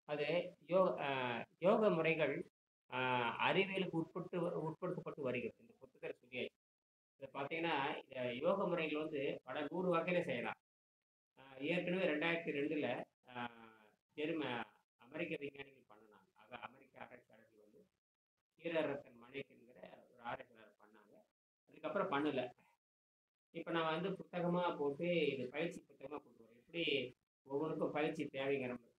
அது யோ அ யோக முறைகள் அ அறிவியலுக்கு உட்படுத்தப்பட்டு வருகிறது. இந்த புத்தகத்துல சொல்லியாச்சு. இத பார்த்தீங்கன்னா, இந்த யோக முறைகள் வந்து பல 100 வகையில செய்யலாம். அ ஏற்கனவே 2002ல அ ஜெர்ம அமெரிக்க விஞ்ஞானிகள் பண்ணுனாங்க. அமெரிக்க ஆராய்ச்சியாளர்கள் வந்து கீரரத்தன் மனைக்குங்கிற ஒரு ஆராய்ச்சியாளர் பண்ணாங்க. அதுக்கப்புறம் பண்ணல. இப்ப நான் வந்து புத்தகமா போட்டு இது பயிற்சி புத்தகமா கொண்டு வரேன். எப்படி ஒவ்வொன்னுக்கும் பயிற்சி தேவைங்கிற மாரி.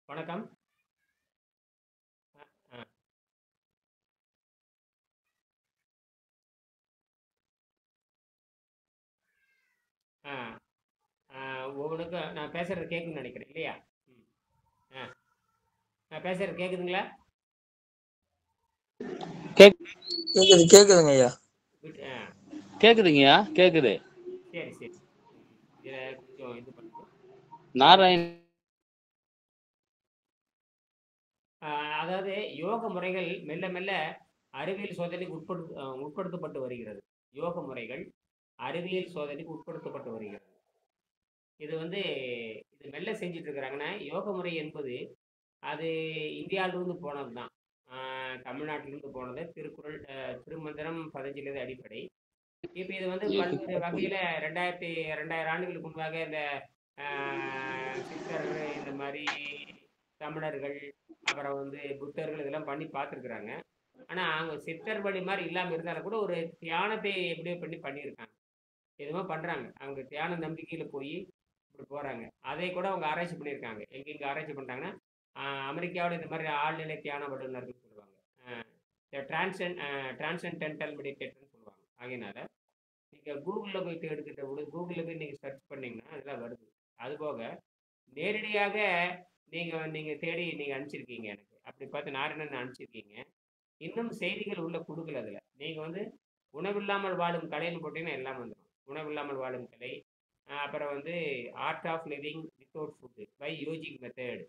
வணக்கம். அ, அ, அ ஒவ்வொன்னுக்கும் நான் பேசுறது கேட்கும்னு நெனைக்கிறேன் இல்லையா? ம். அ நான் பேசுறது கேட்குதுங்களா? கேக் கேக்குதுங்க ஐயா. விட் அ கேக்குதுங்கய்யா, கேக்குது. சரி, சரி. இதில கொஞ்சம் இது பண்ணுங்க. நாராயண் அ அதாவது யோக முறைகள் மெல்ல மெல்ல அறிவியல் சோதனைக்கு உட்படுத்தப்பட்டு வருகிறது. யோக முறைகள் அறிவியல் சோதனைக்கு உட்படுத்தப்பட்டு வருகிறது. இது வந்து இது மெல்ல செஞ்சுட்டு இருக்கிறாங்கன்னா, யோக முறை என்பது அது இந்தியாவிலிருந்து போனது தான். தமிழ்நாட்டிலிருந்து போனது. திருக்குறள், திருமந்திரம், பதஞ்சலிது அடிப்படை. இப்ப இது வந்து பல்வேறு வகையில 2000 ஆண்டுகளுக்கு முன்பாக இந்த அ சித்தர் இந்த மாரி தமிழர்கள், அப்புறம் வந்து புத்தர்கள் இதெல்லாம் பண்ணி பார்த்துருக்குறாங்க. ஆனா, அவங்க சித்தர் வழி மாரி இல்லாம இருந்தாலும் கூட ஒரு தியானத்தை எப்படியோ பண்ணியிருக்காங்க. என்னமோ பண்றாங்க. அவங்க தியான நம்பிக்கையில போயி இப்படி போறாங்க. அதை கூட அவங்க ஆராய்ச்சி பண்ணியிருக்காங்க. எங்கெங்க ஆராய்ச்சி பண்றாங்கன்னா, அ அமெரிக்காவுல இந்த மாரி ஆழ்நிலை தியான வல்லுநர்கள் சொல்லுவாங்க. இந்த டிரான்சென்டென்டல் மெடிடேட்டர்ன்னு சொல்லுவாங்க. ஆகையினால, நீங்க கூகுள்ல போய் எடுத்துட்ட கூகுள்ல போய் நீங்க சர்ச் பண்ணீங்கன்னா, அதெல்லாம் வருது. அதுபோக நேரடியாக நீங்க நீங்க தேடி நீங்க அனுப்பிச்சிருக்கீங்க எனக்கு. அப்படி பார்த்து நாராயணன் அனுப்பிச்சிருக்கீங்க. இன்னும் செய்திகள் உள்ள குடுக்கல அதுல. நீங்க வந்து உணவில்லாமல் வாழும் கலைன்னு போட்டீங்கன்னா எல்லாம் வந்துரும். உணவில்லாமல் வாழும் கலை. அப்புறம் வந்து art of living without food by yogic method.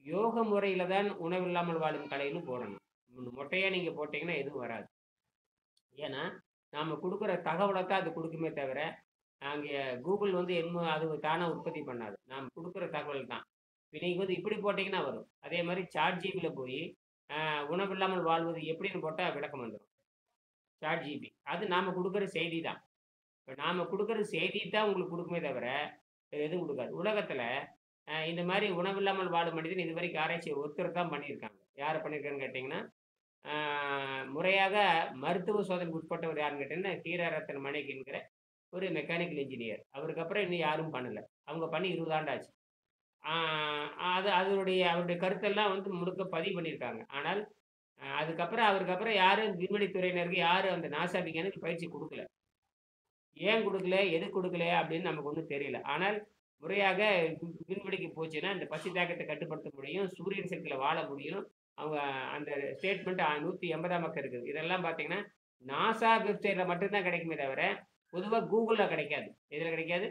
யோக முறையில தான் உணவில்லாமல் வாழும் கலைன்னு போடணும். மொட்டையா நீங்க போட்டீங்கன்னா எதுவும் வராது. ஏன்னா, நாம குடுக்குற தகவல தான் அது குடுக்குமே தவிர, அங்க கூகுள் வந்து அது தானா உற்பத்தி பண்ணாது. நாம் குடுக்குற தகவல் தான். இப்ப நீங்க வந்து இப்படி போட்டீங்கன்னா வரும். அதே மாரி சாட் ஜிபில போயி, உணவில்லாமல் வாழ்வது எப்படின்னு போட்டா விளக்கம் வந்துரும். ChatGPT. அது நாம குடுக்குற செய்தி தான். இப்ப நாம குடுக்குற செய்தி தான் உங்களுக்கு குடுக்குமே தவிர, வேற எதுவும் குடுக்காது. உலகத்துல இந்த மாரி உணவில்லாமல் வாழும் மனிதன் இதுவரைக்கும் ஆராய்ச்சி ஒருத்தர் தான் பண்ணியிருக்காங்க. யார பண்ணியிருக்காங்கன்னு கேட்டீங்கன்னா, ஆ முறையாக மருத்துவ சோதனைக்கு உட்பட்டவர் யாருன்னு கேட்டீங்கன்னா, கீரரத்ன மணிக்குங்கிற ஒரு மெக்கானிக்கல் இன்ஜினியர். அவருக்கு அப்புறம் இன்னும் யாரும் பண்ணல. அவங்க பண்ணி 20 ஆண்டு ஆச்சு. ஆ அவருடைய கருத்தெல்லாம் வந்து முழுக்க பதிவு பண்ணியிருக்காங்க. ஆனால், அவருக்கு அப்புறம் யாரும் விண்வெளி துறையினருக்கு யாரும் அந்த நாசா விஞ்ஞானிக்கு பயிற்சி குடுக்கல. ஏன் குடுக்கல? எதுக்கு குடுக்கல? அப்படின்னு நமக்கு ஒண்ணும் தெரியல. ஆனால் முறையாக விண்வெளிக்கு போச்சுன்னா, இந்த பசி தாக்கத்த கட்டுப்படுத்த முடியும். சூரியன் சக்தியில வாழ முடியும். அவங்க அந்த ஸ்டேட்மெண்ட் 180ஆம் பக்கம் இருக்குது. இதெல்லாம் பார்த்தீங்கன்னா, நாசா வெப்சைட்ல மட்டும் தான் கிடைக்குமே தவிர, பொதுவா கூகுள்ல கிடைக்காது. எதுல கிடைக்காது?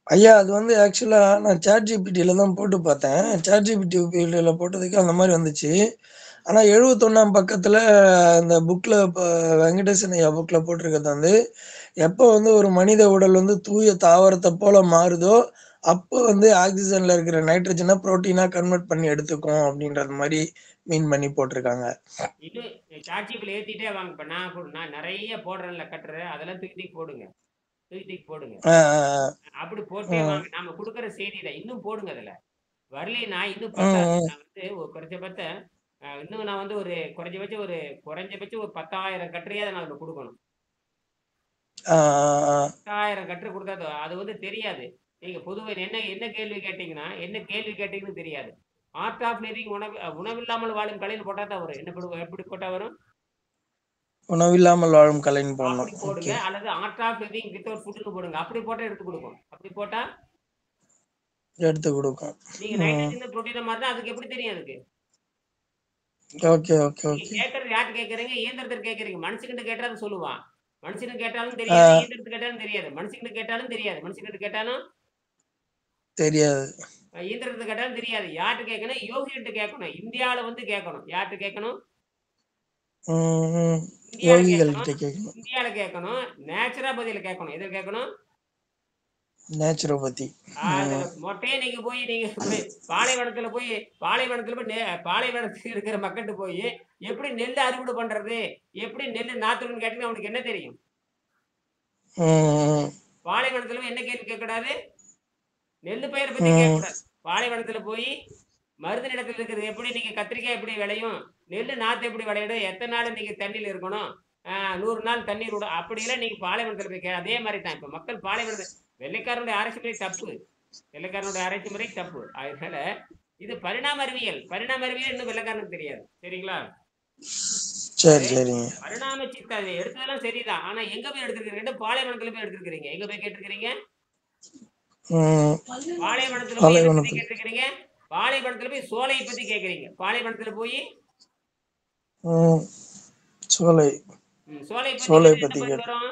ஐயா அது வந்து ஆக்சுவலா நான் ChatGPTல தான் போட்டு பார்த்தேன். ChatGPTல போட்டதுக்கு அந்த மாரி வந்துச்சு. ஆனா 71ஆம் பக்கத்துல இந்த புக்ல வெங்கடேசன் ஐயா புக்ல போட்டிருக்கிறது வந்து, எப்போ வந்து ஒரு மனித உடல் வந்து தூய தாவரத்த போல மாறுதோ, அப்போ வந்து ஆக்ஸிஜன்ல இருக்கிற நைட்ரஜன புரோட்டீனா கன்வெர்ட் பண்ணி எடுத்துக்கும் அப்படின்றது மாரி மீன் பண்ணி போட்டிருக்காங்க. இன்னும் சாட்ஜிபில ஏத்திட்டே வாங்க. இப்ப நான் நெறைய போடுறேன்ல கட்டுரை, அதெல்லாம் தூக்கி தூக்கி போடுங்க. தூக்கி தூக்கி போடுங்க. ஆ, ஆ, அப்படி ஆ. போட்டே ம், வாங்க. நாம குடுக்குற செய்தியில இன்னும் போடுங்க அதுல. வரலைன்னா இன்னும் ம், பத்தாது. ம். நான் வந்து ஒரு இன்னும் நான் வந்து குறைஞ்சபட்சம் ஒரு 10,000 கட்டுரையாவது நான் அதுல குடுக்கணும். ஆ, ஆ, ஆ. 10,000 கட்டுரை குடுத்தா அது வந்து தெரியாது. நீங்க பொதுவா என்ன என்ன கேள்வி கேட்டீங்கன்னா, என்ன கேள்வி கேட்டீங்கன்னு தெரியாது. ஆர்ட் ஆஃப் லிவிங் உணவில்லாமல் வாழும் கலைன்னு போட்டா தான் வரும். எப்படி போட்டா வரும்? உணவில்லாமல் வாழும் கலைன்னு அப்படி போடணும். போடுங்க. ஓகே. அல்லது ஆர்ட் ஆஃப் லிவிங் வித்தவுட் ஃபுட்ன்னு போடுங்க. அப்படி போட்டா எடுத்து குடுக்கும். அப்படி போட்டா எடுத்து குடுக்கும். நீங்க ம். நைட்ரஜன் புரோட்டீன மாறுனா அதுக்கு எப்படி தெரியும் அதுக்கு? ஓகே ஓகே நீங்க ஓகே. கேட்கறது யார்கிட்ட கேட்கறீங்க? இயந்திரத்தை கேட்கறீங்க. மனுஷங்கிட்ட கேட்டாலும் சொல்லுவான். மனுஷனுக்கு கேட்டாலும் ஆ தெரியாது, இயந்திரத்துக்கு கேட்டாலும் தெரியாது. மனுஷங்கிட்ட கேட்டாலும் தெரியாது, மனுஷங்கிட்ட கேட்டாலும் தெரியாது. இயந்திரத்தை கேட்டாலும் தெரியாது. யார்கிட்ட கேட்கணும்? யோகிகிட்ட கேட்கணும். இந்தியாவில வந்து கேட்கணும். யார்கிட்ட கேட்கணும்? ம், ம். இந்தியாவில யோகிகள் கேட்கணும். கிட்ட கேட்கணும். இந்தியாவில கேட்கணும். நேச்சுரோபதியில கேட்கணும். எதில் கேட்கணும்? நேச்சுரோபதி. அதுல ம். மொட்டையே நீங்க போய் பாலைவனத்துல போய் பாலைவனத்துல இருக்கிற மக்கள்கிட்ட போய் எப்படி நெல் அறுவடை பண்றது, எப்படி நெல் நாத்துன்னு கேட்டீங்கன்னா அவனுக்கு என்ன தெரியும்? ம், பாலைவனத்துல போய் என்ன கேள்வி கேட்கக்கூடாது? நெல் பயிரை பத்தி ம், கேட்கக்கூடாது. பாலைவனத்துல போய் மருது நிலத்துல இருக்கிறது எப்படி நீங்க கத்திரிக்காய் எப்படி விளையும், நெல் நாத்து எப்படி விளையிடும், எத்தனை நாள் நீங்க தண்ணியில் இருக்கணும், 100 நாள் தண்ணீர் விடும், அப்படியெல்லாம் நீங்க பாலைவனத்துல போய் அதே மாதிரி தான் இப்ப மக்கள் பாலைவனத்தை வெள்ளைக்காரனுடைய ஆராய்ச்சி முறை தப்பு. வெள்ளைக்காரனுடைய ஆராய்ச்சி முறை தப்பு. அதனால இது பரிணாம அறிவியல். பரிணாம அறிவியல் இன்னும் வெள்ளைக்காரனுக்கு தெரியாது. சரிங்களா? சரி அது சரிங்க. பரிணாம சித்தம் எடுத்ததெல்லாம் சரிதான். ஆனா எங்க போய் எடுத்திருக்கிறீங்க? பாலைவனத்துல போய் எடுத்திருக்கிறீங்க. எங்க போய் கேட்டிருக்கிறீங்க? ம். பாலைவனத்துல போய் எதை பத்தி பாலைவனத்தில். கேட்டிருக்கிறீங்க? பாலைவனத்துல போய் சோலையை பத்தி கேட்கறீங்க. பாலைவனத்துல போய் ம். சோலை. சோலையை பத்தி சோலை கேட்டா என்ன பத்தி பதில் கேட்டு. வரும்?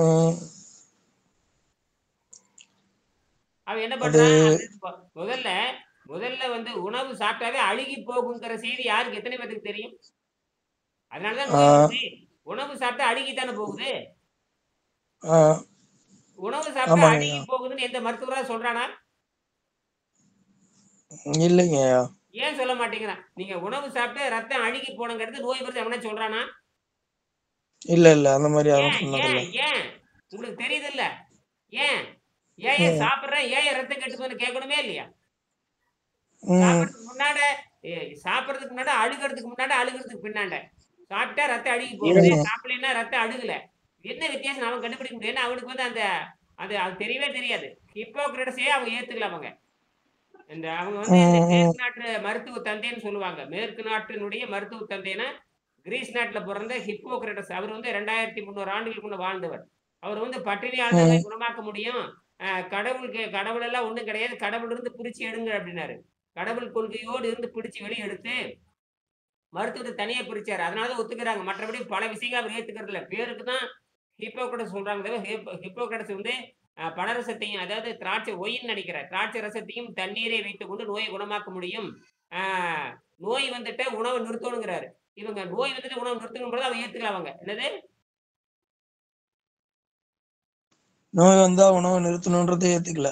ம். அவன் என்ன அது பண்றான்? அது முதல்ல முதல்ல வந்து உணவு சாப்பிட்டாவே அழுகி போகுங்கிற செய்தி யாருக்கு எத்தனை பேருக்கு தெரியும்? அதனாலதான் ஆ, நோய் வருது. உணவு சாப்பிட்டா அழுகித்தானே போகுது. ஆ, உணவு சாப்பிட்டா ஆமாங்கய்யா. அழுகி போகுதுன்னு எந்த மருத்துவரா சொல்றானா? இல்லைங்கய்யா. ஏன் சொல்ல மாட்டேங்கிறான்? நீங்க உணவு சாப்பிட்டு ரத்தம் அழுகி போனங்கிறது நோய் வருது எவனா சொல்றானா? இல்ல இல்ல அந்த மாதிரி யாரும் ஏன் சொன்னதில்ல. ஏன் ஏன் உங்களுக்கு தெரியுது இல்ல? ஏன் ஏன் ம், சாப்பிடுறேன் ஏன் ரத்தம் கெட்டு போகுதுன்னு கேட்கணுமே இல்லையா? ம், சாப்பிடறதுக்கு முன்னாட சாப்பிடறதுக்கு முன்னாடி அழுகிறதுக்கு முன்னாடி அழுகிறதுக்கு பின்னாண்ட சாப்பிட்டா ரத்தம் அழுகி போகுது, ம், சாப்பிடலைன்னா ரத்தம் அழுகல. என்ன வித்தியாசம் அவன் கண்டுபிடிக்க முடியும்? ஏன்னா அவனுக்கு வந்து அந்த அது அது தெரியவே தெரியாது. ஹிப்போக்ரட்டஸே அவங்க ஏத்துக்கல அவங்க. அவங்க வந்து இந்த ம், ம், மேற்கு நாட்டு மருத்துவ தந்தைன்னு சொல்லுவாங்க. மேற்கு நாட்டினுடைய மருத்துவ தந்தைன்னா கிரீஸ் நாட்டுல பிறந்த ஹிப்போக்ரட்டஸ். அவர் வந்து 2300 ஆண்டுகளுக்கு முன்ன வாழ்ந்தவர். அவர் வந்து பட்டினியால தான் ம், குணமாக்க முடியும். கடவுள் எல்லாம் ஒண்ணும் கிடையாது. கடவுள் இருந்து பிரிச்சு எடுங்க அப்படின்னாரு. கடவுள் கொள்கையோடு இருந்து பிடிச்சு வெளிய எடுத்து மருத்துவத்த தனியா பிரிச்சாரு. அதனால தான் ஒத்துக்கிறாங்க. மற்றபடி பல விஷயங்கள் அவர் ஏத்துக்கிறது இல்ல. பேருக்கு தான் ஹிப்போக்ரட்டஸ் சொல்றாங்க தவிர, ஹிப்போக்ரட்டஸ் வந்து பழரசத்தையும் அதாவது திராட்சை ஒயின்னு நெனைக்கிறேன். திராட்சை ரசத்தையும் தண்ணீரை வைத்துக்கொண்டு நோயை குணமாக்க முடியும். ஆ நோய் வந்துட்டு உணவ நிறுத்தணுங்கிறாரு. இவங்க நோய் வந்துட்டு உணவு நிறுத்தணும்போது அவ ஏத்துக்கல அவங்க. என்னது? நோய் வந்தா உணவை நிறுத்தணுன்றதை ஏத்துக்கல.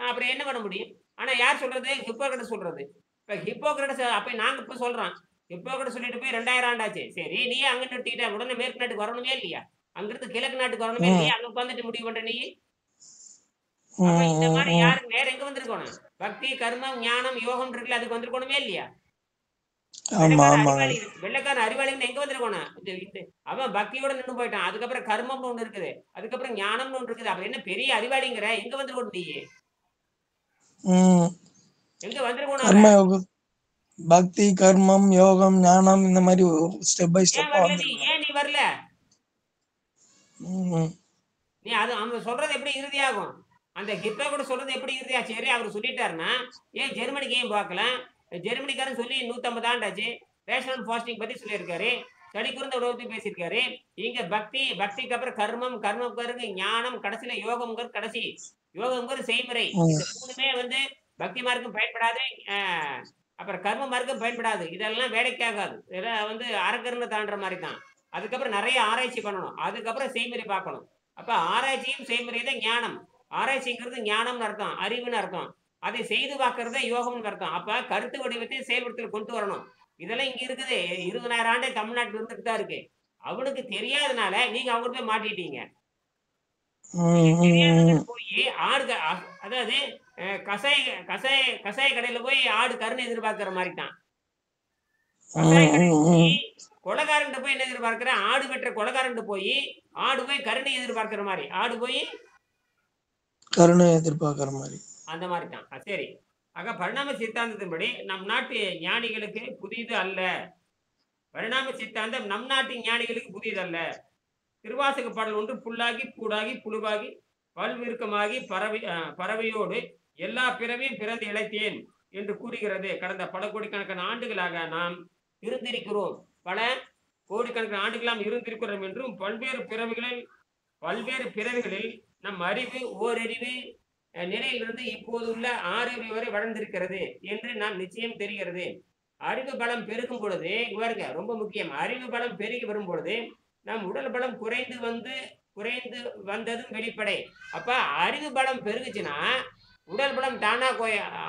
அப்புறம் என்ன பண்ண முடியும்? ஆனா யார் சொல்றது? ஹிப்போக்ரட்டஸ் சொல்றது. இப்ப ஹிப்போக்ரட்டஸ் அப்ப நாங்க இப்ப சொல்றோம். ஹிப்போக்ரட்டஸ் சொல்லிட்டு போய் 2000 ஆண்டாச்சு. சரி, நீ ஏன் அங்க நிறுத்திட்ட? உடனே மேற்கு நாட்டுக்கு வரணுமே இல்லையா? அங்கிருந்து கிழக்கு நாட்டுக்கு வரணுமே ம், இல்லையா? அங்க உட்கார்ந்துட்டு முடிவு பண்ற நீ? ம், அப்ப இந்த ம், மாரி ம். யாருக்கு நேரம் எங்க வந்திருக்கணும்? பக்தி, கர்மம், ஞானம், யோகம் இருக்குல்ல அதுக்கு வந்திருக்கணுமே இல்லையா? ஆமா வெள்ளைக்காரன் ஆமாங்க. அறிவாளி வெள்ளைக்காரன் அறிவாளின்னு எங்க வந்திருக்கணும்? அவன் பக்தியோட நின்னு போயிட்டான். அதுக்கப்புறம் கர்மம்னு ஒண்ணு இருக்குது. அதுக்கப்புறம் ஞானம்னு ஒண்ணு இருக்குது. அப்புறம் என்ன பெரிய அறிவாளிங்கிற? எங்க வந்திருக்கணும் நீ? ம். எங்க வந்திருக்கணும் கர்ம அவன்? யோகம், பக்தி, கர்மம், யோகம், ஞானம் இந்த மாதிரி ஸ்டெப் பை ஏன் ஸ்டெப்பா வரல நீ? வந்திருக்கணும். ஏன் நீ வரல? ம், நீ அது அவன் சொல்றது எப்படி இறுதியாகும்? அந்த ஹிப்போக்ரட்டஸ் கூட சொல்றது எப்படி இறுதியா? சரி அவரு சொல்லிட்டாருன்னா, ஏன் ஜெர்மனிக்கு ஏன் பார்க்கல? ஜெர்மனிக்காரன் சொல்லி 150 ஆண்டாச்சு. ரேஷனல் ஃபாஸ்டிங் பத்தி சொல்லியிருக்காரு. சளி குறைந்த உணவு பத்தி பேசியிருக்காரு. இங்க பக்தி, பக்திக்கு அப்புறம் கர்மம், கர்மம் ஞானம், கடைசியில யோகம்ங்கிறது கடைசி. யோகம்ங்கிறது செய்முறை. ம், இந்த 3மே வந்து பக்தி மார்க்கம் பயன்படாது. அ அப்புறம் கர்ம மார்க்கம் பயன்படாது. இதெல்லாம் வேலைக்கு ஆகாது. இதெல்லாம் வந்து அரக்கர்னு தாண்டுற மாரி தான். அதுக்கப்புறம் நெறைய ஆராய்ச்சி பண்ணணும். அதுக்கப்புறம் செய்முறை பார்க்கணும். அப்ப ஆராய்ச்சியும் செய்முறை தான் ஞானம். ஆராய்ச்சிங்கிறது ஞானம்னு அர்த்தம். அறிவுன்னு அர்த்தம். அதை செய்து பார்க்கிறது யோகம்னு அர்த்தம். அப்ப கருத்து வடிவத்தை செயல்படுத்தல் கொண்டு வரணும். இதெல்லாம் இங்க இருக்குது. 20,000 ஆண்டே தமிழ்நாட்டுல இருந்துட்டு தான் இருக்கு. அவனுக்கு தெரியாதனால நீங்க அவங்ககிட்ட போய் மாட்டிட்டீங்க. நீங்க ம், ம், தெரியாதவங்ககிட்ட போயி ஆடு அதாவது கசாய கசாய கசாய கடையில போய் ஆடு கருணை எதிர்பார்க்கிற மாரி தான். கசாய ம், கடையில ம், போயி ம். கொலைகாரன்ட்ட போய் என்ன எதிர்பார்க்கிற? ஆடு வெட்டுற கொலைகாரன்ட்ட போயி ஆடு போய் கருணை எதிர்பார்க்கிற மாரி. ஆடு போய் கருணை எதிர்பார்க்கிற மாதிரி. அந்த மாரி தான். சரி. ஆக பரிணாம சித்தாந்தத்தின்படி நம் நாட்டு ஞானிகளுக்கு புதிது அல்ல. பரிணாம சித்தாந்தம் நம் நாட்டு ஞானிகளுக்கு புதிதல்ல. திருவாசக பாடல் ஒன்று புல்லாகி பூடாகி புழுவாகி பல்விருக்கமாகி பறவையோடு எல்லா பிறவியும் பிறந்து இழைத்தேன். என்று கூறுகிறது. கடந்த பல கோடிக்கணக்கான ஆண்டுகளாக நாம் இருந்திருக்கிறோம். பல கோடிக்கணக்கான ஆண்டுகளாம் இருந்திருக்கிறோம் என்றும் பல்வேறு பிறவிகளில் நம் அறிவு ஓரறிவு நிலையிலிருந்து இப்போது உள்ள ஆறறிவு வரை வளர்ந்திருக்கிறது என்று நாம் நிச்சயம் தெரிகிறது. அறிவு பலம் பெருகும் பொழுது இவருங்க ரொம்ப முக்கியம். அறிவு பலம் பெருகி வரும் பொழுது நம் உடல் பலம் குறைந்து வந்ததும் வெளிப்படை. அப்ப அறிவு பலம் பெருகுச்சுன்னா உடல் பலம் தானா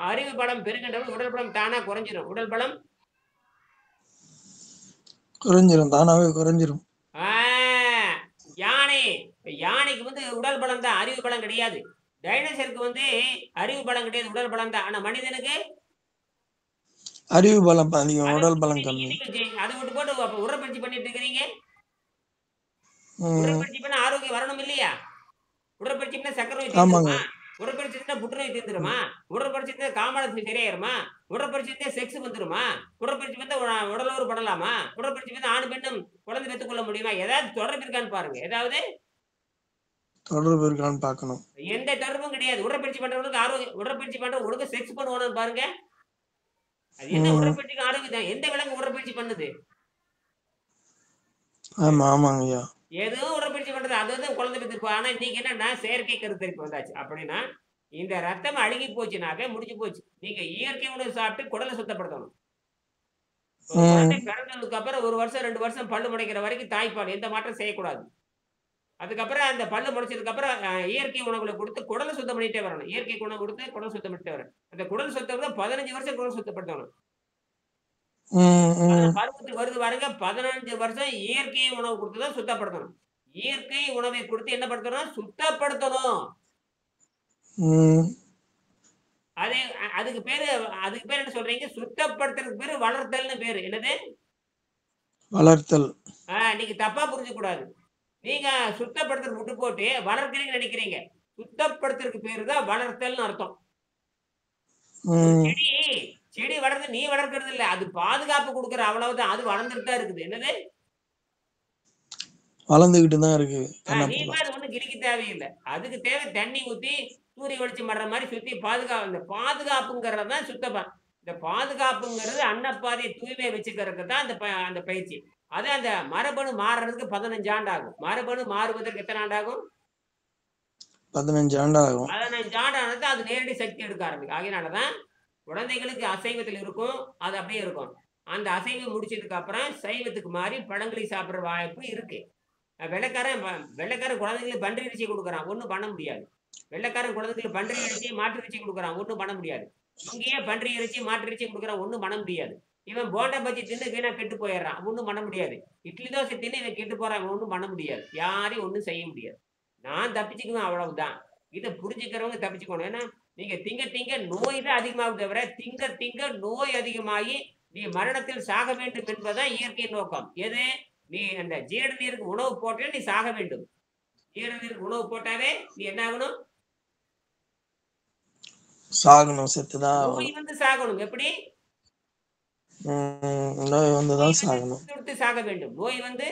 அறிவு பலம் பெருகின்றவன் உடல் பலம் தானா குறைஞ்சிடும். உடல் பலம் குறைஞ்சிரும், தானாவே குறைஞ்சிரும். யானைக்கு வந்து உடல் பலம் தான், அறிவு பலம் கிடையாது. டைனோசருக்கு வந்து அறிவு பலம் கிடையாது, உடல் பலம் தான். ஆனா மனிதனுக்கு அறிவு பலம் அதிகம், உடல் பலம் அதை கம்மி. விட்டு போட்டு உடற்பயிற்சி பண்ணிட்டு இருக்கிறீங்க. உடற்பயிற்சி பண்ண ஆரோக்கியம் வரணும் இல்லையா? உடற்பயிற்சி பண்ண சக்கரை நோய் தீர்ந்துருமா? உடற்பயிற்சி இருந்தா புற்றுநோய் தீர்ந்துருமா? உடற்பயிற்சி இருந்தா காமாலத்து சரியாயிருமா? உடற்பயிற்சி இருந்தா செக்ஸ் வந்துருமா? உடற்பயிற்சி வந்தா உடலோறு படலாமா? உடற்பயிற்சி வந்து ஆண் பெண்ணும் குழந்தை பெற்றுக் கொள்ள முடியுமா? ஏதாவது தொடர்பு இருக்கான்னு பாருங்க. ஏதாவது தொடர்பு இருக்கான்னு பார்க்கணும். எந்த தொடர்பும் கிடையாது. உடற்பயிற்சி பண்றவங்களுக்கு ஆரோக்கியம், உடற்பயிற்சி பண்றவங்களுக்கு செக்ஸ் பண்ணுவானு பாருங்க. அது என்ன உடற்பயிற்சிக்கு ஆரோக்கியம்? எந்த விலங்கு உடற்பயிற்சி பண்ணுது? ஆமா ஆமாங்க ஐயா. ஏதோ உடற்பயிற்சி பண்றது அது வந்து குழந்தை பெற்றிருப்போம். ஆனா இன்னைக்கு என்னன்னா செயற்கை கருத்தரிப்பு வந்தாச்சு. அப்படின்னா இந்த ரத்தம் அழுகி போச்சுனாவே முடிஞ்சு போச்சு. நீங்க இயற்கை உணவு சாப்பிட்டு குடலை சுத்தப்படுத்தணும். ஒரு குழந்தை பிறந்ததுக்கு அப்புறம் 1 வருஷம் 2 வருஷம் பல்லு முளைக்கிற வரைக்கும் தாய்ப்பால் எந்த மாற்றம் செய்யக்கூடாது. அதுக்கப்புறம் அந்த பல்லு முளைச்சதுக்கு அப்புறம் இயற்கை உணவுகளை கொடுத்து குடலை சுத்தம் பண்ணிட்டே வரணும். இயற்கை உணவு கொடுத்து குடல் சுத்தம் பண்ணிட்டே வரணும். அந்த குடல் சுத்தம் 15 வருஷம் குடல் சுத்தப்படுத்தணும். பருவத்துக்கு வருது பாருங்க, 15 வருஷம் இயற்கை உணவு கொடுத்துதான் சுத்தப்படுத்தணும். இயற்கை உணவை கொடுத்து என்ன படுத்தணும்? சுத்தப்படுத்தணும். அதுக்கு பேரு என்ன சொல்றீங்க? சுத்தப்படுத்துறதுக்கு பேரு வளர்த்தல்னு பேரு. என்னது? வளர்த்தல். நீங்க தப்பா புரிஞ்ச கூடாது. நீங்க சுத்தப்படுத்துறது விட்டு போட்டு வளர்க்கிறீங்கன்னு நினைக்கிறீங்க. சுத்தப்படுத்துறதுக்கு பேரு தான் வளர்த்தல்னு அர்த்தம். செடி வளர்ந்து நீ வளர்க்கறது இல்ல, அது பாதுகாப்பு கொடுக்கற, அவ்வளவுதான். அது வளர்ந்துட்டு தான் இருக்குது. என்னது? வளர்ந்துகிட்டு தான் இருக்கு. நீ மாதிரி ஒண்ணு கிரிக்க தேவையில்லை. அதுக்கு தேவை தண்ணி ஊத்தி சூரிய வெளிச்சம் வர்ற மாதிரி சுத்தி பாதுகாப்பு. இந்த பாதுகாப்புங்கிறது தான் இந்த பாதுகாப்புங்கிறது அன்னப்பாதையை தூய்மையை வச்சுக்கிறதுக்கு தான் அந்த பயிற்சி. அது அந்த மரபணு மாறுறதுக்கு 15 ஆண்டு ஆகும். மரபணு மாறுவதற்கு எத்தனை ஆண்டு ஆகும்? 15 ஆண்டு ஆகும். 15 ஆண்டு ஆனது அது நேரடி சக்தி எடுக்க ஆரம்பிக்கும். ஆகையினாலதான் குழந்தைகளுக்கு அசைவத்தில் இருக்கும், அது அப்படியே இருக்கும். அந்த அசைவம் முடிச்சதுக்கு அப்புறம் சைவத்துக்கு மாறி பழங்களை சாப்பிடுற வாய்ப்பு இருக்கு. வெள்ளைக்காரன் குழந்தைங்களுக்கு பன்றி இறைச்சி கொடுக்குறான், ஒன்றும் பண்ண முடியாது. வெள்ளைக்காரன் குழந்தைங்களுக்கு பன்றி இறைச்சி மாற்று இறைச்சி கொடுக்குறான், ஒன்றும் பண்ண முடியாது. இங்கேயே பன்றி இறைச்சி மாற்று இறைச்சி கொடுக்குறான், ஒன்றும் பண்ண முடியாது. இவன் போண்டா பஜ்ஜி தின்னு வீணா கெட்டு போயிடுறான், ஒன்றும் பண்ண முடியாது. இட்லி தோசை தின்னு இவன் கெட்டு போறான், ஒன்றும் பண்ண முடியாது. யாரையும் ஒன்றும் செய்ய முடியாது. நான் தப்பிச்சுக்குவேன், அவ்வளவுதான். இதை புரிஞ்சுக்கிறவங்க தப்பிச்சுக்கணும். ஏன்னா நீங்க திங்க நோய் தான் அதிகமாகும் தவிர திங்க நோய் அதிகமாகி நீ மரணத்தில் சாக வேண்டும் என்பதுதான் இயற்கை நோக்கம். எது? நீ அந்த ஜீரண நீருக்கு உணவு போட்டே நீ சாக வேண்டும். ஜீரண நீருக்கு உணவு போட்டாவே நீ என்ன ஆகணும்? சாகணும், செத்துதான். நோய் வந்து சாகணும். எப்படி? நோய் வந்துதான் சாகணும். துடித்து சாக வேண்டும். நோய் வந்து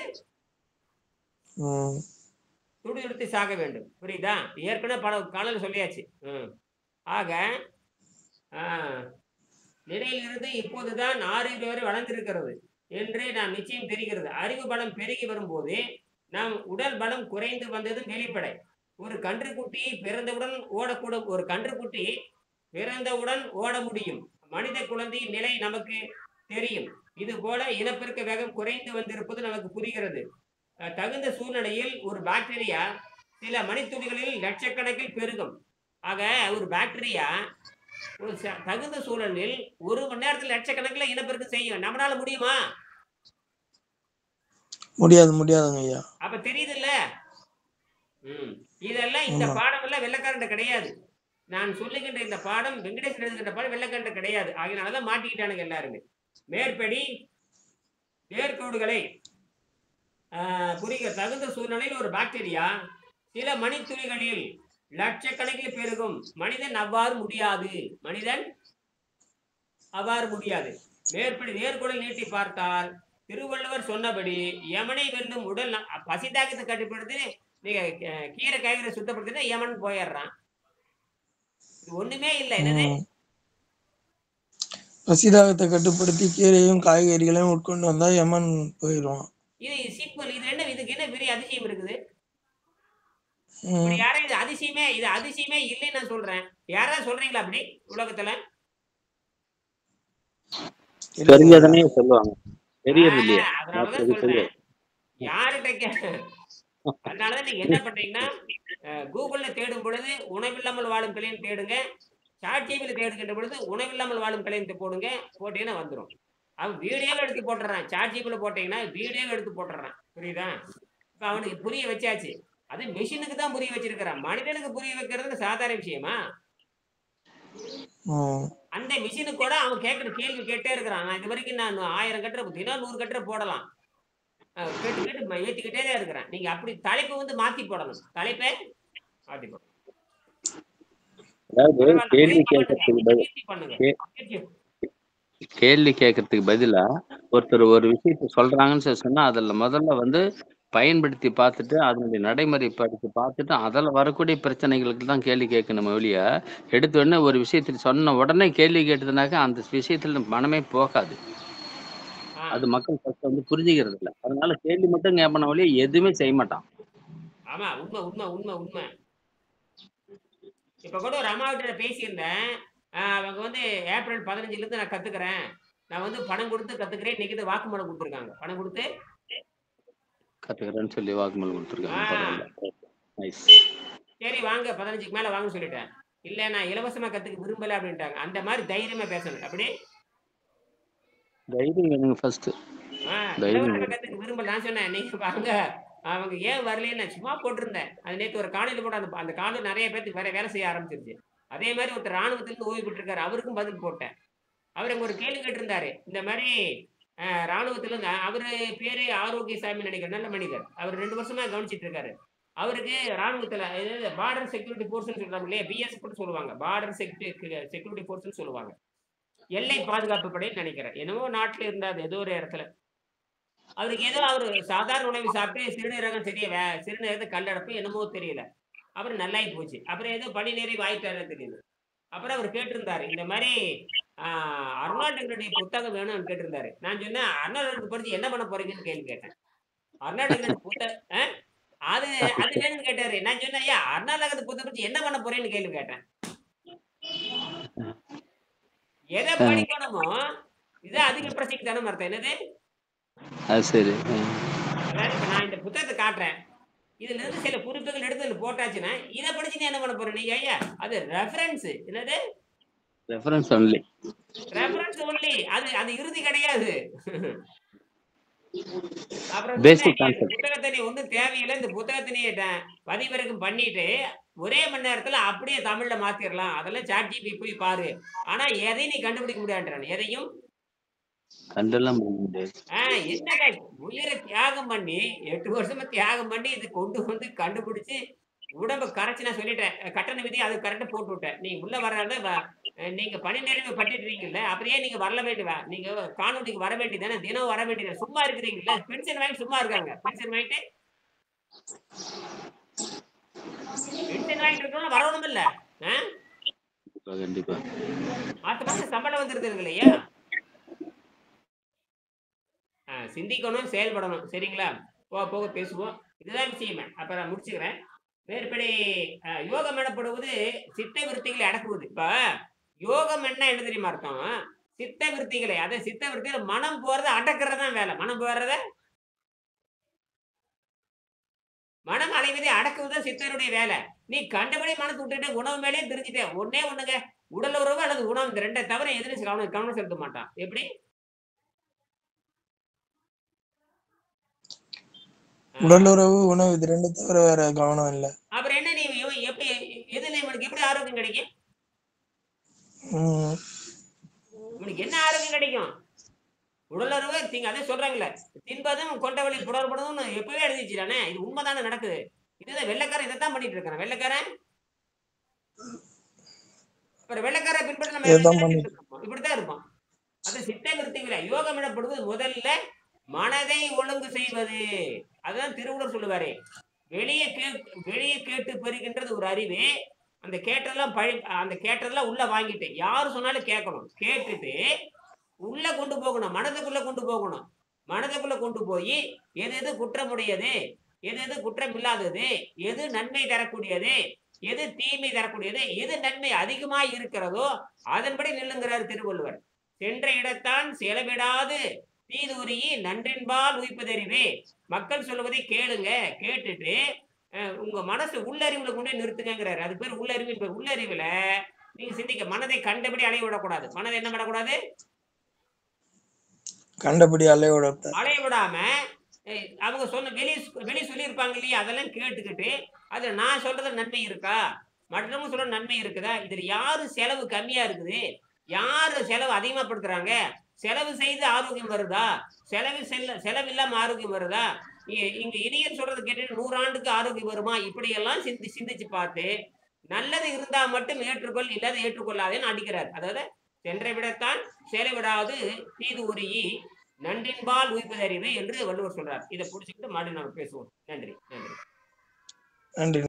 துடித்து சாக வேண்டும். புரியுதா? ஏற்கனவே பல காலையில் சொல்லியாச்சு. ஆக நிலையிலிருந்து இப்போதுதான் 6 வரை வளர்ந்திருக்கிறது என்றே நாம் நிச்சயம் தெரிகிறது. அறிவு பலம் பெருகி வரும்போது நாம் உடல் பலம் குறைந்து வந்ததும் வெளிப்படை. ஒரு கன்றுக்குட்டி பிறந்தவுடன் ஓடக்கூடும். ஒரு கன்றுக்குட்டி பிறந்தவுடன் ஓட முடியும். மனித குழந்தையின் நிலை நமக்கு தெரியும். இது போல இனப்பெருக்க வேகம் குறைந்து வந்திருப்பது நமக்கு புரிகிறது. தகுந்த சூழ்நிலையில் ஒரு பாக்டீரியா சில மணித்துளிகளில் லட்சக்கணக்கில் பெருகும். ஆக ஒரு பாக்டீரியா ஒரு தகுந்த சூழலில் 1 மணி நேரத்தில் லட்சக்கணக்கில் இனப்பெருக்கம் செய்யும். நம்மளால முடியுமா? முடியாதுங்க ஐயா. அப்ப தெரியுது இல்ல? இதெல்லாம் இந்த பாடம் எல்லாம் வெள்ளக்காரன் கிடையாது. நான் சொல்லுகின்ற இந்த பாடம், வெங்கடேசன் எழுதுகின்ற பாடம் வெள்ளக்காரன் கிடையாது. ஆகினாலதான் மாட்டிக்கிட்டானுங்க எல்லாருமே. மேற்படி வேர்க்கோடுகளை புரிக தகுந்த சூழ்நிலையில் ஒரு பாக்டீரியா சில மணித்துளிகளில் லட்சக்கணக்கில் பெருகும். மனிதன் அவ்வாறு முடியாது. மேற்படி நேர்கோடல் நீட்டி பார்த்தால் திருவள்ளுவர் சொன்னபடி யமனை வெல்லும் உடல் பசிதாகத்தை கட்டுப்படுத்தி நீங்க கீரை காய்கறி சுத்தப்படுத்தினா யமன் போயிடுறான். இது ஒண்ணுமே இல்லை. என்னது? பசிதாகத்தை கட்டுப்படுத்தி கீரையும் காய்கறிகளையும் உட்கொண்டு வந்தா யமன் போயிடுவான். இது சிம்பிள். இதுக்கு என்ன பெரிய அதிசயம் இருக்குது? இப்படி ம். யாரும் இது அதிசயமே இல்லைன்னு நான் சொல்றேன். யாராவது சொல்றீங்களா அப்படி உலகத்துல? இல்லையா? தெரியாதனே சொல்லுவாங்க. தெரியறது இல்லையே. அதனாலதான் டாக்டருக்கு சொல்றேன். தெரியாது. யார்கிட்ட அதனாலதான் நீங்க என்ன பண்றீங்கன்னா, கூகுள்ல தேடும் பொழுது உணவில்லாமல் வாழும் பிள்ளைன்னு தேடுங்க. சாட்சிபில தேடுகின்ற பொழுது உணவில்லாமல் வாழும் பிள்ளைன்னு போடுங்க. போட்டீங்கன்னா வந்துரும். அவன் வீடியோவை எடுத்து போட்டுறான். சாட்சிபில போட்டீங்கன்னா வீடியோவை எடுத்து போட்டுறான். புரியுதா? இப்ப அவனுக்கு புரிய வச்சாச்சு. அது மெஷினுக்கு தான் புரிய வச்சிருக்கிறான். மனிதனுக்கு புரிய வைக்கிறது சாதாரண விஷயமா? ம். அந்த மிஷினுக்கு கூட அவன் கேட்கிற கேள்வி கேட்டே இருக்கிறான். நான் இது வரைக்கும் நான் 1000 கட்டுரை தினம் 100 கட்டுரை போடலாம். கேட்டு கேட்டு ஏத்திக்கிட்டே தான் இருக்கிறேன். நீங்க அப்படி தலைப்பு வந்து மாத்தி போடணும். தலைப்பை மாத்தி போடணும். அதாவது பரவாயில்ல. கேள்வி முயற்சி பண்ணுங்க. கேட்கறதுக்கு முயற்சி பண்ணுங்க. முயற்சி. கேள்வி கேட்கறதுக்கு பதிலா ஒருத்தர் ஒரு விஷயத்த சொல்றாங்கன்னு சொன்னா அதுல முதல்ல வந்து பயன்படுத்தி பார்த்துட்டு அதனுடைய நடைமுறை படித்து பார்த்துட்டு அதில் வரக்கூடிய பிரச்சனைகளுக்கு தான் கேள்வி கேட்கணும் ஒழிய எடுத்த உடனே ஒரு விஷயத்தில் சொன்ன உடனே கேள்வி கேட்டதுனாக்க அந்த விஷயத்துல மனமே போகாது. அது மக்கள் ஃபர்ஸ்ட் வந்து புரிஞ்சுக்கிறது இல்லை. அதனால கேள்வி மட்டும் கேட்பன ஒழிய எதுவுமே செய்ய மாட்டான். ஆமா, உண்மை உண்மை உண்மை உண்மை. இப்ப கூட ஒரு அம்மாவிட்ட பேசியிருந்தேன். அவங்க வந்து ஏப்ரல் 15 இருந்து நான் கத்துக்கிறேன். நான் வந்து பணம் கொடுத்து கத்துக்கிறேன். இன்னைக்கு வாக்குமூலம் கொடுத்துருக்காங்க. பணம் கொடுத்து கத்துக்கிறேன்னு சொல்லி வாக்குமூலம் கொடுத்துருக்காங்க. பரவாயில்ல. நைஸ். சரி வாங்க 15க்கு மேல வாங்க சொல்லிட்டேன். இல்ல நான் இலவசமா கத்துக்க விரும்பல அப்படின்ட்டாங்க. அந்த மாதிரி தைரியமா பேசணும். அப்படி தைரியம் வேணுங்க ஃபர்ஸ்ட். தைரியம் இலவசமா வேணும். கத்துக்க விரும்பல. நான் சொன்னேன் நீங்க வாங்க. அவங்க ஏன் வரலன்னு நான் சும்மா போட்டிருந்தேன். அது நேற்று ஒரு காணொலி போட்டு அந்த காணொலி நிறைய பேருக்கு வேற வேலை செய்ய ஆரம்பிச்சிருச்சு. அதே மாதிரி ஒருத்தர் ராணுவத்திலிருந்து ஓய்வு பெற்றிருக்காரு. அவருக்கும் பதில் போட்டேன். அவர் அங்க ஒரு கேள்வி கேட்டிருந்தாரு. இந்த மாதிரி ராணுவத்திலிருந்து அவரு பேரு ஆரோக்கியசாமி நினைக்கிறேன். நல்ல மனிதர். அவர் 2 வருஷமா கவனிச்சிட்டு இருக்காரு. அவருக்கு ராணுவத்துல பார்டர் செக்யூரிட்டி போர்ஸ்ன்னு சொல்றாங்க இல்லையா? பிஎஸ் சொல்லுவாங்க. பார்டர் செக்யூரிட்டி போர்ஸ்ன்னு சொல்லுவாங்க. எல்லை பாதுகாப்பு படைன்னு நினைக்கிறேன். என்னவோ நாட்டுல இருந்தாரு ஏதோ ஒரு இடத்துல. அவருக்கு ஏதோ அவரு சாதாரண உணவு சாப்பிட்டு சிறுநீரகம் சிறுநீரகத்தை கல்லடப்பு என்னமோ தெரியல. அப்புறம் நல்லாயி போச்சு. அப்புறம் ஏதோ பணி நிறைவு ஆயிட்டாருன்னு தெரியுது. அப்புறம் அவர் கேட்டிருந்தாரு. இந்த மாதிரி அர்னால்டுடைய புத்தகம் வேணும்னு கேட்டிருந்தாரு. நான் சொன்னேன் அர்னால்டு படிச்சு என்ன பண்ண போறீங்கன்னு கேள்வி கேட்டேன். அர்னால்டு புத்தகம் அது அது வேணும்னு கேட்டாரு. நான் சொன்னேன் ஐயா அர்னால்டு புத்தகம் படிச்சு என்ன பண்ண போறேன்னு கேள்வி கேட்டேன். எதை படிக்கணுமோ இது அதிக பிரச்சனைக்கு தானே அர்த்தம். என்னது? அது சரி. அதாவது இப்ப நான் இந்த புத்தகத்தை காட்டுறேன். இதுல இருந்து சில குறிப்புகள் எடுத்து போட்டாச்சுன்னா இதை படிச்சு நீ என்ன பண்ண போற நீங்க ஐயா? அது ரெஃபரன்ஸ். என்னது? Reference only. Reference only. அது இறுதி கிடையாது. அப்புறம் பேசிக் இந்த கான்செப்ட். புத்தகத்தை நீ ஒன்றும் தேவையில்லை. இந்த புத்தகத்தை நீ பதிவிறக்கம் பண்ணிட்டு ஒரே மணி நேரத்துல அப்படியே தமிழ்ல மாத்திரலாம். அதெல்லாம் சாட்ஜிபி போய் பாரு. ஆனா எதையும் நீ கண்டுபிடிக்க முடியாதுன்றான். எதையும் கண்டெல்லாம் பண்ண முடியாது. என்னடா உயிரை தியாகம் பண்ணி 8 வருஷமா தியாகம் பண்ணி இது கொண்டு வந்து கண்டுபிடிச்சு உடம்ப கரைச்சு நான் சொல்லிட்டேன். கட்டண விதி அது கரெக்டா போட்டு விட்டேன். நீங்க உள்ள வர்றத நீங்க பணி நிறைவு பட்டுறீங்கல்ல. அப்படியே நீங்க வரல வேண்டியவா? நீங்க காணொலிக்கு வர வேண்டியதானே? தினம் வர வேண்டியது. சும்மா இருக்கிறீங்கல்ல. பென்ஷன் வாங்கி சும்மா இருக்காங்க. பென்ஷன் வாங்கிட்டு இருக்கவங்க வரணும் இல்ல? கண்டிப்பா. மாசம் சம்பளம் வந்துருது இல்லையா? சிந்திக்கணும், செயல்படணும். சரிங்களா? போக போக பேசுவோம். இதுதான் விஷயமே. அப்ப நான் முடிச்சுக்கிறேன். மேற்படி யோகம் எனப்படுவது சித்த விருத்திகளை அடக்குவது. இப்ப யோகம் என்ன தெரியுமா அர்த்தம்? சித்த விருத்திகளை, அதை சித்த விருத்திகளை மனம் போறத அடக்குறதான் வேலை. மனம் போறத மனம் அலைவதை அடக்குவதுதான் சித்தருடைய வேலை. நீ கண்டபடி மனசு விட்டுட்டு உணவு மேலேயே தெரிஞ்சுட்டே ஒன்னே ஒண்ணுங்க, உடல் உறவு அல்லது உணவு, இந்த ரெண்டை தவிர எதிர்த்து கவனம் செலுத்த மாட்டான். எப்படி? உடலுறவு உணவு இது 2 தவிர வேற கவனம் இல்ல. அப்புறம் என்ன நீ எப்படி எதுல இவனுக்கு எப்படி ஆரோக்கியம் கிடைக்கும்? இவனுக்கு என்ன ஆரோக்கியம் கிடைக்கும்? உடலுறவு அதே சொல்றாங்கல்ல, தின்பதும் கொண்டவழி புடர்படுதும் எப்பவே எழுதிச்சுடானே. இது உண்மைதானே நடக்குது. இதுதான் வெள்ளைக்காரன் இதைத்தான் பண்ணிட்டு இருக்கான். வெள்ளைக்காரன் அப்புறம் வெள்ளைக்கார பின்பற்றி நம்ம இப்படித்தான் இருப்போம். அது சித்த விருத்திகளை யோகம் எனப்படுவது முதல்ல மனதை ஒழுங்கு செய்வது. அதுதான் திருவள்ளுவர் சொல்லுவாரு. வெளியே கேட்டு பெறுகின்றது ஒரு அறிவு. அந்த கேட்டதெல்லாம் உள்ள வாங்கிட்டு யாரு சொன்னாலும் கேட்கணும். கேட்டுட்டு உள்ள கொண்டு போகணும், மனதுக்குள்ள கொண்டு போகணும். மனதுக்குள்ள கொண்டு போய் எது எது குற்றமுடையது, எது எது குற்றம் இல்லாதது, எது நன்மை தரக்கூடியது, எது தீமை தரக்கூடியது, எது நன்மை அதிகமாய் இருக்கிறதோ அதன்படி நில்லுங்கிறார் திருவள்ளுவர். சென்ற இடத்தான் செலவிடாது தீதுரிய நன்றின்பால் உயிப்பதறிவே. மக்கள் சொல்லுவதை கேளுங்க, கேட்டுட்டு உங்க மனசு உள்ளறிவுல கொண்டே நிறுத்துங்கிறாரு. அது பேர் உள்ளறிவு. இப்ப உள்ளறிவுல நீங்க சிந்திக்க, மனதை கண்டபடி அலைய விடக்கூடாது. மனதை என்ன பண்ணக்கூடாது? கண்டபடி அலைய விட அலைய விடாம அவங்க சொன்ன வெளி சொல்லியிருப்பாங்க இல்லையா, அதெல்லாம் கேட்டுக்கிட்டு அது நான் சொல்றது நன்மை இருக்கா, மற்றவங்க சொல்ற நன்மை இருக்குதா, இதுல யாரு செலவு கம்மியா இருக்குது, யாரு செலவு அதிகமாப்படுத்துறாங்க, செலவு செய்து ஆரோக்கியம் வருதா, செலவு இல்லாம ஆரோக்கியம் வருதா, இங்க இனியன் சொல்றது கேட்டு 100 ஆண்டுக்கு ஆரோக்கியம் வருமா, இப்படி எல்லாம் சிந்திச்சு பார்த்து நல்லது இருந்தா மட்டும் ஏற்றுக்கொள், இல்லாத ஏற்றுக்கொள்ளாதேன்னு அடிக்கிறார். அதாவது சென்ற விடத்தான் செலவிடாது தீது உரிய நன்றின்பால் உயிப்பதறிவு என்று வள்ளுவர் சொல்றார். இதை புடிச்சுக்கிட்டு மறுபடியும் நம்ம பேசுவோம். நன்றி. நன்றி.